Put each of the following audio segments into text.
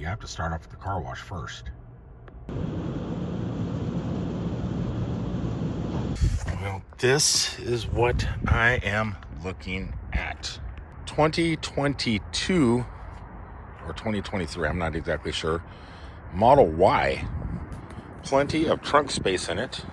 you have to start off at the car wash first. Well, this is what I am looking at. 2022 or 2023, I'm not exactly sure. Model Y. Plenty of trunk space in it.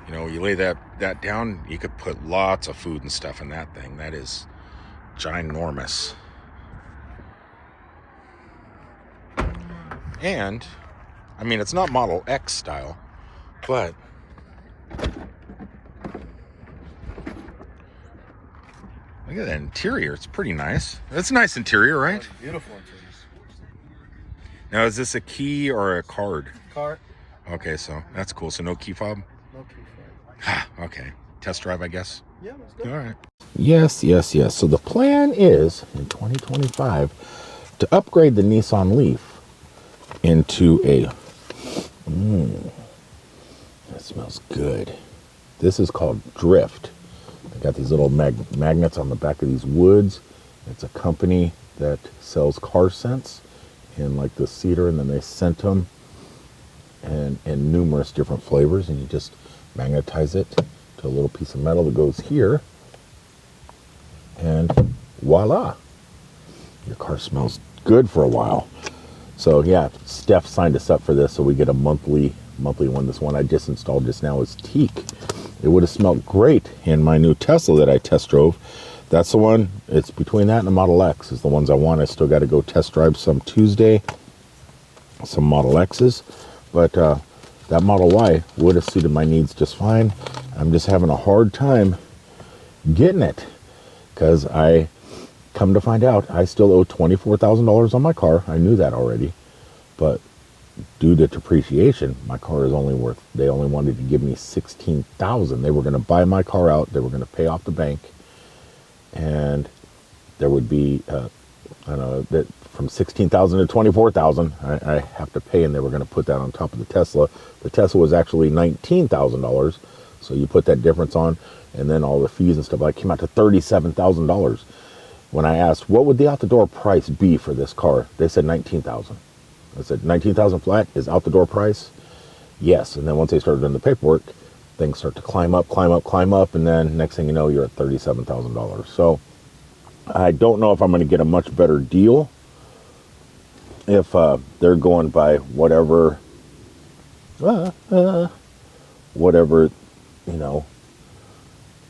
You know, you lay that down, you could put lots of food and stuff in that thing. That is ginormous. And, I mean, it's not Model X style, but look at that interior. It's pretty nice. It's a nice interior, right? Beautiful interior. Now, is this a key or a card? Card. Okay, so that's cool. So no key fob? No key fob. Okay. Test drive, I guess? Yeah, let's go. All right. Yes. So the plan is, in 2025, to upgrade the Nissan Leaf into a... that smells good. This is called Drift. They got these little magnets on the back of these woods. It's a company that sells car scents in like the cedar, and then they scent them in numerous different flavors, and you just magnetize it to a little piece of metal that goes here, and voila, your car smells good for a while. So yeah, Steph signed us up for this, so we get a monthly one. This one I just installed just now is teak. It would have smelled great in my new Tesla that I test drove. That's the one. It's between that and the Model X is the ones I want. I still got to go test drive some Tuesday, some Model X's, but that Model Y would have suited my needs just fine. I'm just having a hard time getting it because I come to find out I still owe $24,000 on my car. I knew that already, but due to depreciation, my car is only worth, they only wanted to give me $16,000. They were going to buy my car out. They were going to pay off the bank, and there would be, I don't know, that from $16,000 to $24,000, I have to pay, and they were going to put that on top of the Tesla. The Tesla was actually $19,000, so you put that difference on, and then all the fees and stuff, like, came out to $37,000. When I asked, what would the out-the-door price be for this car? They said $19,000. I said, $19,000 flat is out-the-door price? Yes. And then once they started doing the paperwork, things start to climb up, and then next thing you know, you're at $37,000. So I don't know if I'm going to get a much better deal if they're going by whatever,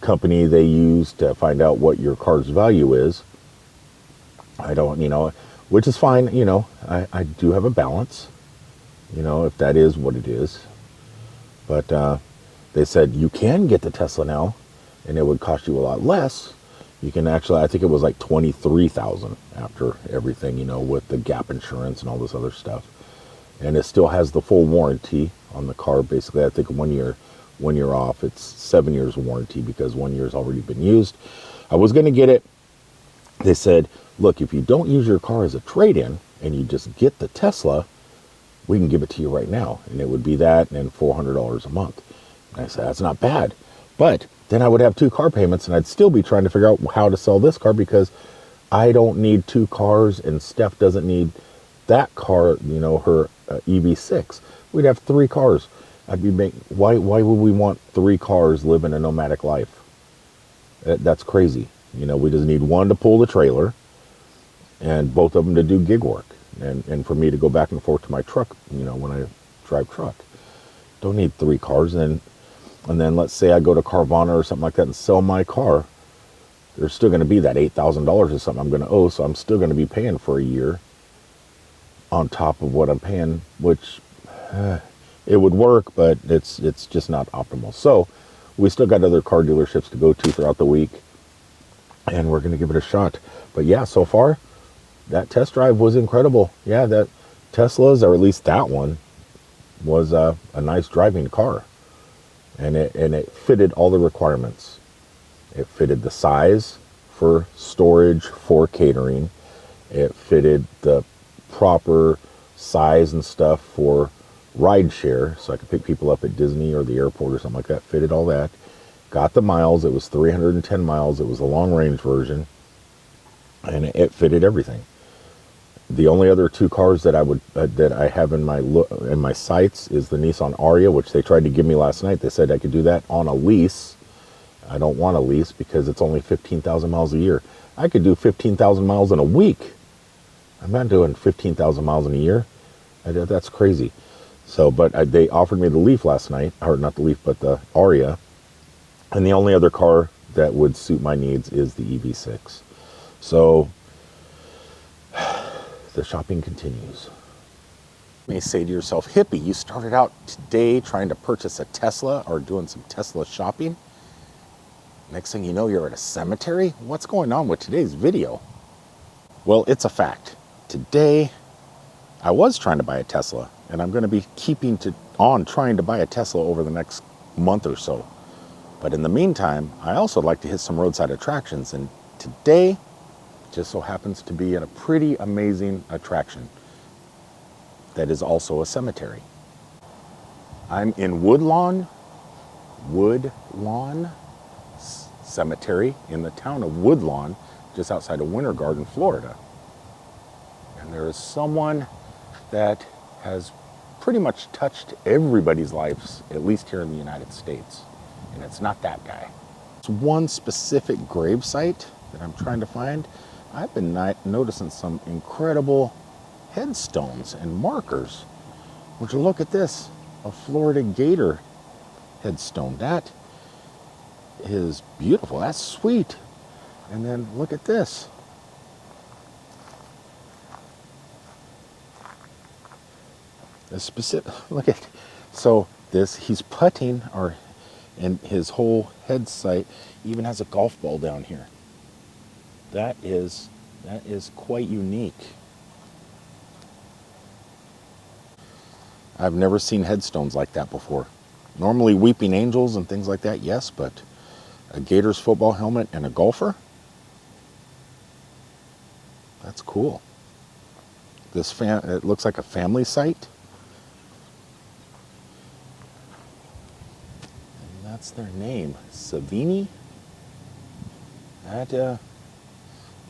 company they use to find out what your car's value is. I don't, which is fine. I do have a balance, if that is what it is. But they said you can get the Tesla now, and it would cost you a lot less. You can actually, I think it was like $23,000 after everything, with the gap insurance and all this other stuff. And it still has the full warranty on the car. Basically, I think 1 year off. It's 7 years warranty because 1 year's already been used. I was going to get it. They said, look, if you don't use your car as a trade-in and you just get the Tesla, we can give it to you right now. And it would be that and $400 a month. And I said, that's not bad. But then I would have 2 car payments, and I'd still be trying to figure out how to sell this car because I don't need 2 cars, and Steph doesn't need that car, her EV6. We'd have 3 cars. Why would we want 3 cars living a nomadic life? That's crazy. We just need one to pull the trailer and both of them to do gig work. And for me to go back and forth to my truck, when I drive truck. Don't need 3 cars. And then let's say I go to Carvana or something like that and sell my car. There's still going to be that $8,000 or something I'm going to owe. So I'm still going to be paying for a year on top of what I'm paying, which it would work, but it's just not optimal. So we still got other car dealerships to go to throughout the week, and we're going to give it a shot. But yeah, so far, that test drive was incredible. Yeah, that Tesla's, or at least that one, was a nice driving car. And it fitted all the requirements. It fitted the size for storage, for catering. It fitted the proper size and stuff for ride share, so I could pick people up at Disney or the airport or something like that. Fitted all that. Got the miles. It was 310 miles. It was a long range version. and it fitted everything. The only other two cars that I have in my sights is the Nissan Ariya, which they tried to give me last night. They said I could do that on a lease. I don't want a lease because it's only 15,000 miles a year. I could do 15,000 miles in a week. I'm not doing 15,000 miles in a year. That's crazy. So, but they offered me the Leaf last night, or not the Leaf, but the Ariya. And the only other car that would suit my needs is the EV6. So, the shopping continues. You may say to yourself, hippie, you started out today trying to purchase a Tesla or doing some Tesla shopping. Next thing you know, you're at a cemetery. What's going on with today's video? Well, it's a fact. Today, I was trying to buy a Tesla, and I'm going to be on trying to buy a Tesla over the next month or so. But in the meantime, I also like to hit some roadside attractions, and today just so happens to be at a pretty amazing attraction that is also a cemetery. I'm in Woodlawn Cemetery in the town of Woodlawn, just outside of Winter Garden, Florida. And there is someone that has pretty much touched everybody's lives, at least here in the United States. And it's not that guy. It's one specific gravesite that I'm trying to find. I've been noticing some incredible headstones and markers. Would you look at this? A Florida Gator headstone. That is beautiful. That's sweet. And then look at this. A specific, look at, so this, he's putting, and his whole head site even has a golf ball down here. That is quite unique. I've never seen headstones like that before. Normally weeping angels and things like that, yes, but a Gators football helmet and a golfer? That's cool. It looks like a family site. And that's their name, Savini.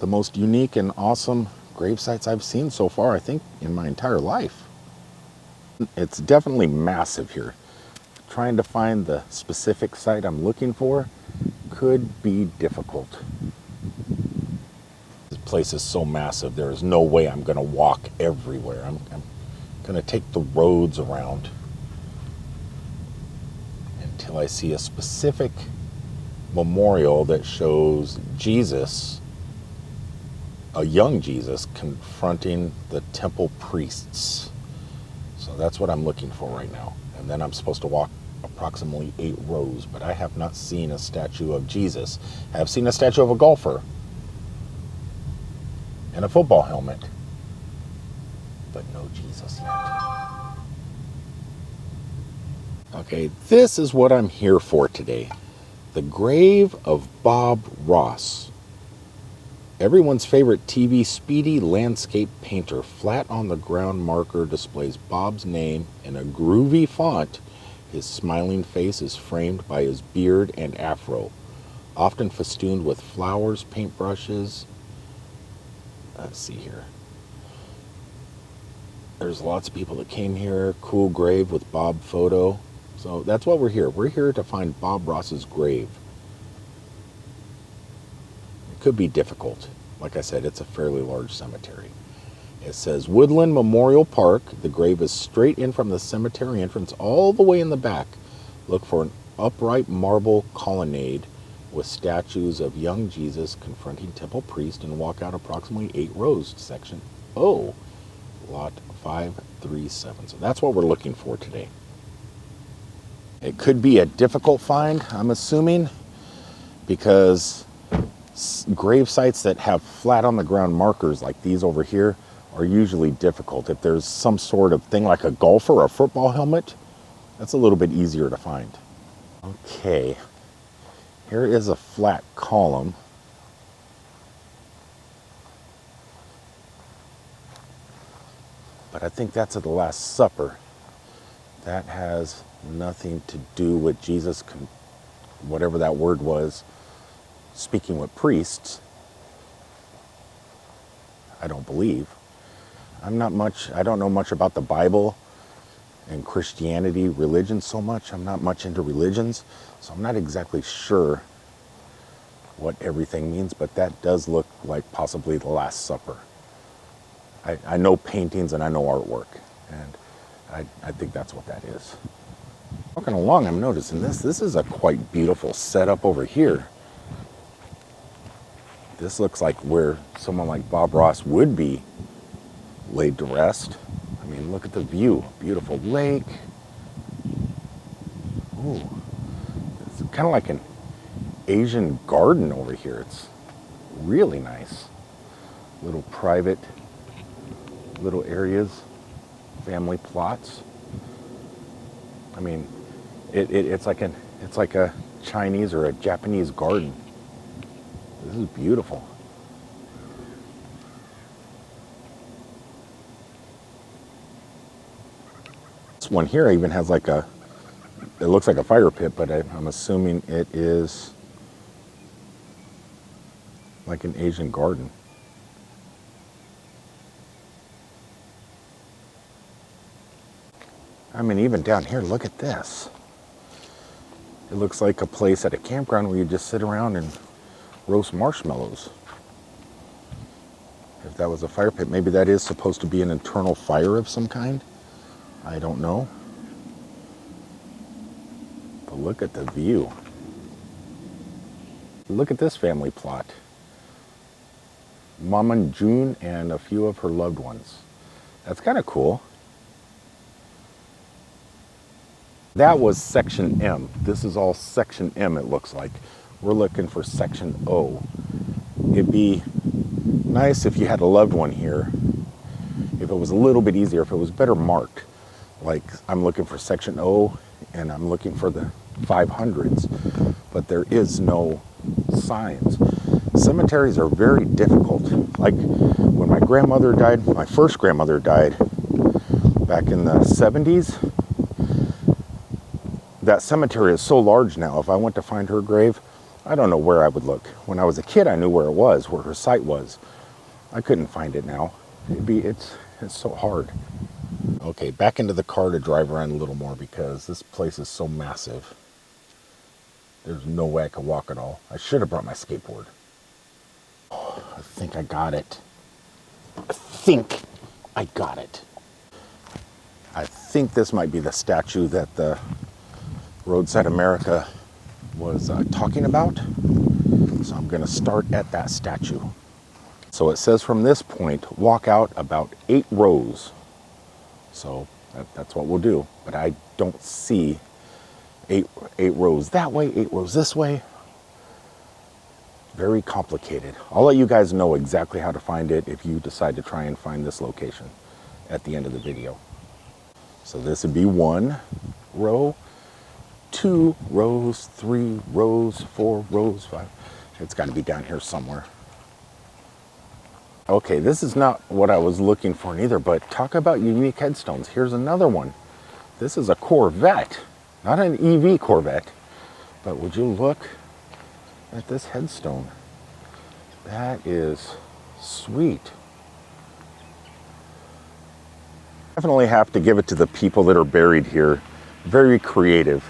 The most unique and awesome grave sites I've seen so far, I think, in my entire life. It's definitely massive here. Trying to find the specific site I'm looking for could be difficult. This place is so massive, there is no way I'm going to walk everywhere. I'm going to take the roads around until I see a specific memorial that shows Jesus, a young Jesus, confronting the temple priests. So that's what I'm looking for right now. And then I'm supposed to walk approximately 8 rows, but I have not seen a statue of Jesus. I have seen a statue of a golfer and a football helmet, but no Jesus yet. Okay, this is what I'm here for today. The grave of Bob Ross. Everyone's favorite TV speedy landscape painter. Flat on the ground marker displays Bob's name in a groovy font. His smiling face is framed by his beard and afro, often festooned with flowers, paintbrushes. Let's see here. There's lots of people that came here. Cool grave with Bob photo. So that's what we're here. We're here to find Bob Ross's grave. It could be difficult. Like I said, it's a fairly large cemetery. It says Woodland Memorial Park. The grave is straight in from the cemetery entrance all the way in the back. Look for an upright marble colonnade with statues of young Jesus confronting temple priest, and walk out approximately 8 rows, section O, lot 537. So that's what we're looking for today. It could be a difficult find, I'm assuming, because grave sites that have flat on the ground markers like these over here are usually difficult. If there's some sort of thing like a golfer or a football helmet, that's a little bit easier to find. Okay, here is a flat column. But I think that's at the Last Supper. That has nothing to do with Jesus, whatever that word was, speaking with priests. I don't believe. I don't know much about the Bible and Christianity, religion so much. I'm not much into religions, so I'm not exactly sure what everything means, but that does look like possibly the Last Supper. I know paintings and I know artwork, and I think that's what that is. Walking along, I'm noticing this. This is a quite beautiful setup over here. This looks like where someone like Bob Ross would be laid to rest. I mean, look at the view. Beautiful lake. Ooh, it's kind of like an Asian garden over here. It's really nice. Little private, little areas, family plots. I mean, it's like a Chinese or a Japanese garden. This is beautiful. This one here even has like it looks like a fire pit, but I'm assuming it is like an Asian garden. I mean, even down here, look at this. It looks like a place at a campground where you just sit around and roast marshmallows. If that was a fire pit, maybe that is supposed to be an internal fire of some kind. I don't know. But look at the view. Look at this family plot. Mama June and a few of her loved ones. That's kind of cool. That was section M. This is all section M, it looks like. We're looking for section O. It'd be nice if you had a loved one here, if it was a little bit easier, if it was better marked. Like, I'm looking for section O and I'm looking for the 500s, but there is no signs. Cemeteries are very difficult. Like when my grandmother died, my first grandmother died back in the 70s. That cemetery is so large now, if I went to find her grave, I don't know where I would look. When I was a kid, I knew where it was, where her site was. I couldn't find it now. It's so hard. Okay, back into the car to drive around a little more because this place is so massive. There's no way I could walk at all. I should have brought my skateboard. Oh, I think I got it. I think I got it. I think this might be the statue that the Roadside America was talking about. So I'm going to start at that statue. So it says from this point, walk out about 8 rows. So that's what we'll do. But I don't see eight rows that way, 8 rows this way. Very complicated. I'll let you guys know exactly how to find it if you decide to try and find this location at the end of the video. So this would be 1 row, 2 rows, 3 rows, 4 rows, 5. It's got to be down here somewhere. Okay, this is not what I was looking for neither, but talk about unique headstones. Here's another one. This is a Corvette, not an EV Corvette, but would you look at this headstone? That is sweet. Definitely have to give it to the people that are buried here. Very creative.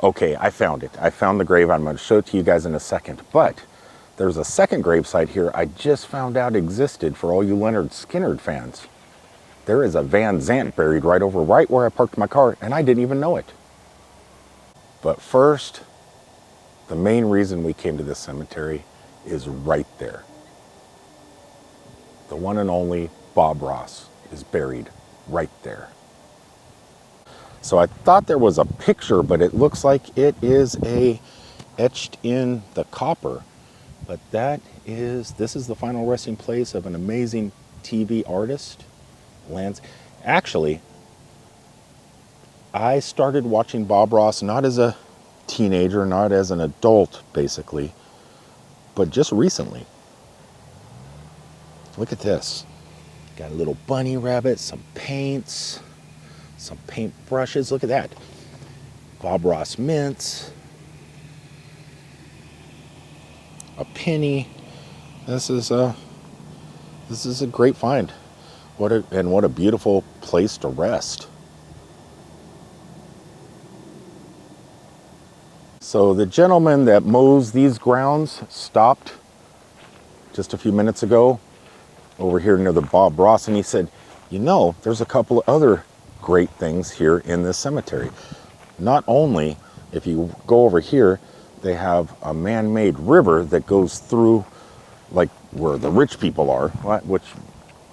Okay, I found it. I found the grave. I'm going to show it to you guys in a second. But there's a second gravesite here I just found out existed for all you Leonard Skinner fans. There is a Van Zandt buried right where I parked my car, and I didn't even know it. But first, the main reason we came to this cemetery is right there. The one and only Bob Ross is buried right there. So I thought there was a picture, but it looks like it is etched in the copper. But this is the final resting place of an amazing TV artist. Actually, I started watching Bob Ross not as a teenager, not as an adult, basically, but just recently. Look at this. Got a little bunny rabbit, some paints, some paint brushes. Look at that. Bob Ross mints. A penny. This is This is a great find. What a beautiful place to rest. So the gentleman that mows these grounds stopped just a few minutes ago over here near the Bob Ross, and he said, you know, there's a couple of other great things here in this cemetery. Not only, if you go over here, they have a man-made river that goes through like where the rich people are, which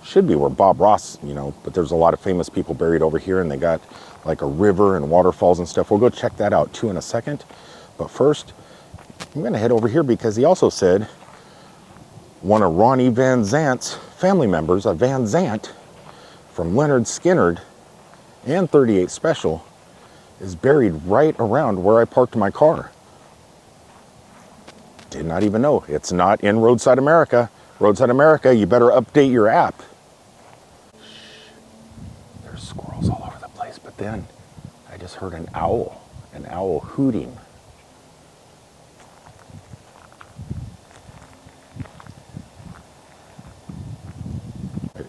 should be where Bob Ross, you know, but there's a lot of famous people buried over here, and they got like a river and waterfalls and stuff. We'll go check that out too in a second. But first, I'm gonna head over here because he also said one of Ronnie Van Zant's family members, a Van Zant from Leonard Skinner and 38 Special, is buried right around where I parked my car. Did not even know. It's not in Roadside America. Roadside America, you better update your app. There's squirrels all over the place, but then I just heard an owl hooting.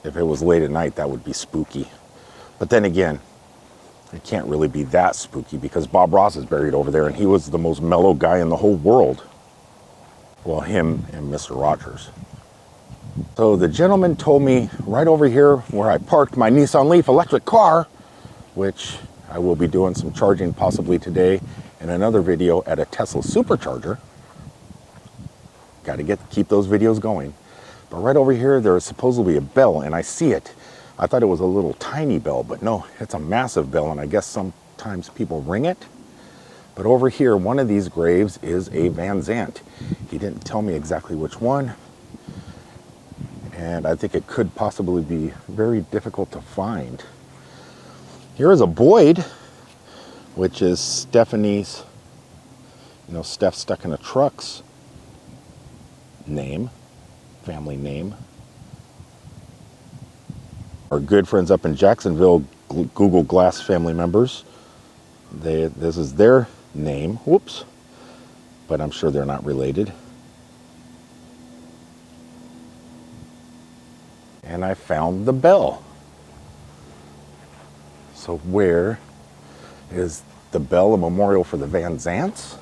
If it was late at night, that would be spooky. But then again, it can't really be that spooky because Bob Ross is buried over there, and he was the most mellow guy in the whole world. Well, him and Mr. Rogers. So the gentleman told me right over here where I parked my Nissan Leaf electric car, which I will be doing some charging possibly today in another video at a Tesla supercharger. Got to keep those videos going. But right over here, there is supposedly a bell, and I see it. I thought it was a little tiny bell, but no, it's a massive bell, and I guess sometimes people ring it. But over here, one of these graves is a Van Zant. He didn't tell me exactly which one, and I think it could possibly be very difficult to find. Here is a Boyd, which is Stephanie's, you know, Steph Stuck in a Truck's name, family name. Our good friends up in Jacksonville, Google Glass family members, this is their name. Whoops. But I'm sure they're not related. And I found the bell. So where is the bell a memorial for the Van Zants?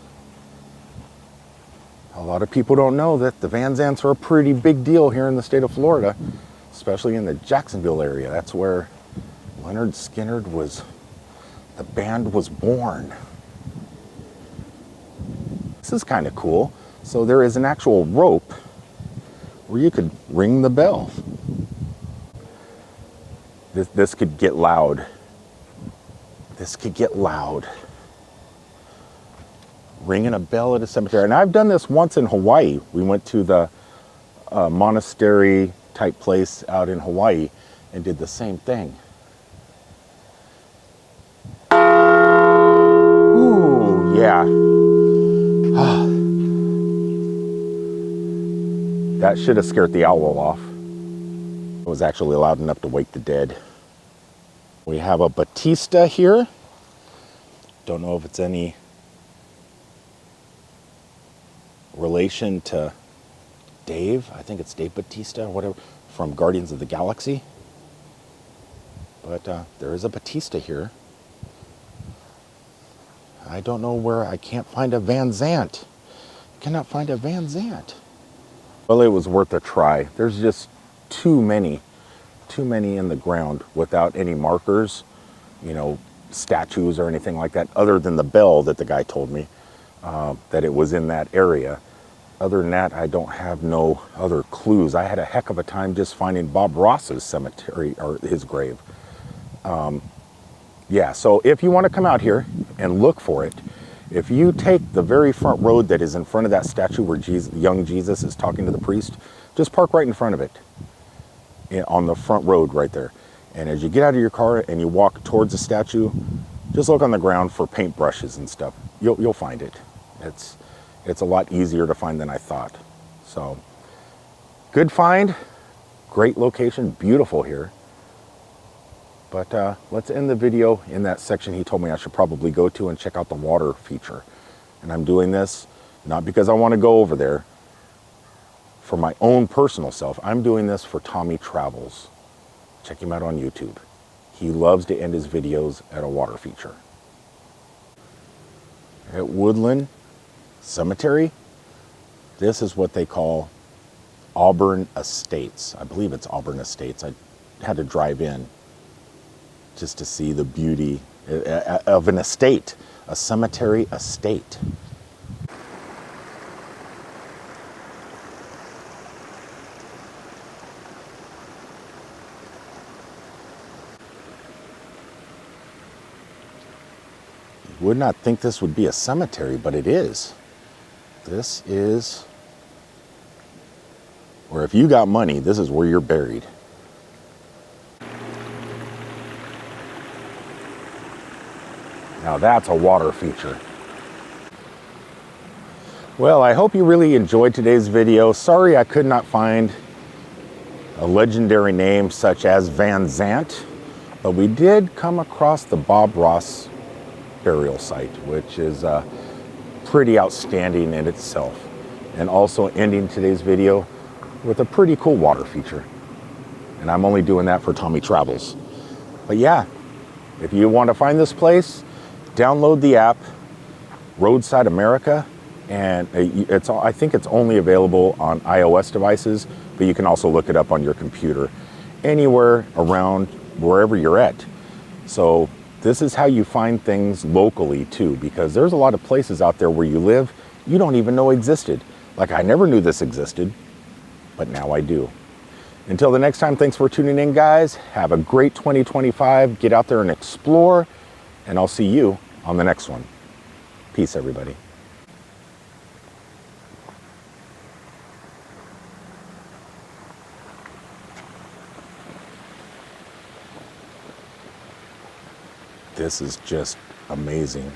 A lot of people don't know that the Van Zants are a pretty big deal here in the state of Florida, especially in the Jacksonville area. That's where Leonard Skinner the band was born. This is kind of cool. So there is an actual rope where you could ring the bell. This could get loud. This could get loud. Ringing a bell at a cemetery. And I've done this once in Hawaii. We went to the monastery type place out in Hawaii and did the same thing. Ooh, yeah. That should have scared the owl off. It was actually loud enough to wake the dead. We have a Batista here. Don't know if it's any relation to Dave. I think it's Dave Batista or whatever from Guardians of the Galaxy. But there is a Batista here. I don't know where. I can't find a Van Zant. Cannot find a Van Zant. Well, it was worth a try. There's just too many in the ground without any markers, you know, statues or anything like that, other than the bell that the guy told me that it was in that area. Other than that, I don't have no other clues. I had a heck of a time just finding Bob Ross's cemetery, or his grave. Yeah, so if you want to come out here and look for it, if you take the very front road that is in front of that statue where young Jesus is talking to the priest, just park right in front of it, on the front road right there. And as you get out of your car and you walk towards the statue, just look on the ground for paintbrushes and stuff. You'll find it. It's a lot easier to find than I thought. So, good find, great location, beautiful here. But let's end the video in that section he told me I should probably go to and check out the water feature. And I'm doing this not because I want to go over there for my own personal self, I'm doing this for Tommy Travels. Check him out on YouTube. He loves to end his videos at a water feature. At Woodland Cemetery, this is what they call Auburn Estates. I believe it's Auburn Estates. I had to drive in just to see the beauty of an estate, a cemetery estate. You would not think this would be a cemetery, but it is. This is, or if you got money, this is where you're buried. Now that's a water feature. Well, I hope you really enjoyed today's video. Sorry I could not find a legendary name such as Van Zant, but we did come across the Bob Ross burial site, which is pretty outstanding in itself. And also ending today's video with a pretty cool water feature. And I'm only doing that for Tommy Travels. But yeah, if you want to find this place, download the app, Roadside America, and I think it's only available on iOS devices, but you can also look it up on your computer, anywhere around wherever you're at. So this is how you find things locally too, because there's a lot of places out there where you live you don't even know existed. Like, I never knew this existed, but now I do. Until the next time, thanks for tuning in, guys. Have a great 2025. Get out there and explore, and I'll see you on the next one. Peace, everybody. This is just amazing.